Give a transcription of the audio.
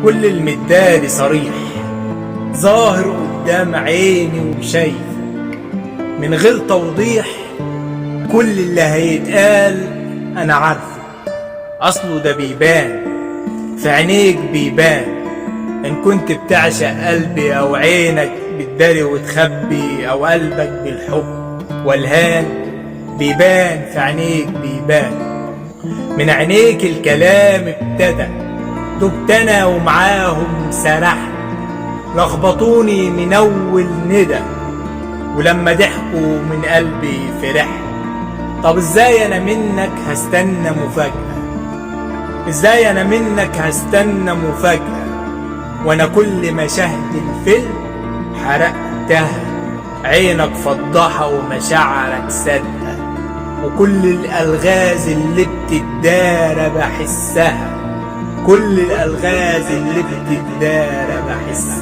كل المداري صريح ظاهر قدام عيني وشايف من غير توضيح. كل اللي هيتقال انا عارفه، اصله ده بيبان في عينيك، بيبان ان كنت بتعشق قلبي او عينك بتداري وتخبي او قلبك بالحب والهان. بيبان في عينيك، بيبان من عينيك الكلام ابتدى. دبت انا ومعاهم سرحت، لخبطوني من اول ندى، ولما ضحكوا من قلبي فرحت. طب ازاي انا منك هستنى مفاجأة؟ ازاي انا منك هستنى مفاجأة وانا كل مشاهد الفيلم حرقتها؟ عينك فضحة ومشاعرك صادقة، وكل الالغاز اللي بتدار بحسها، كل الالغاز اللي بتدار بحسها.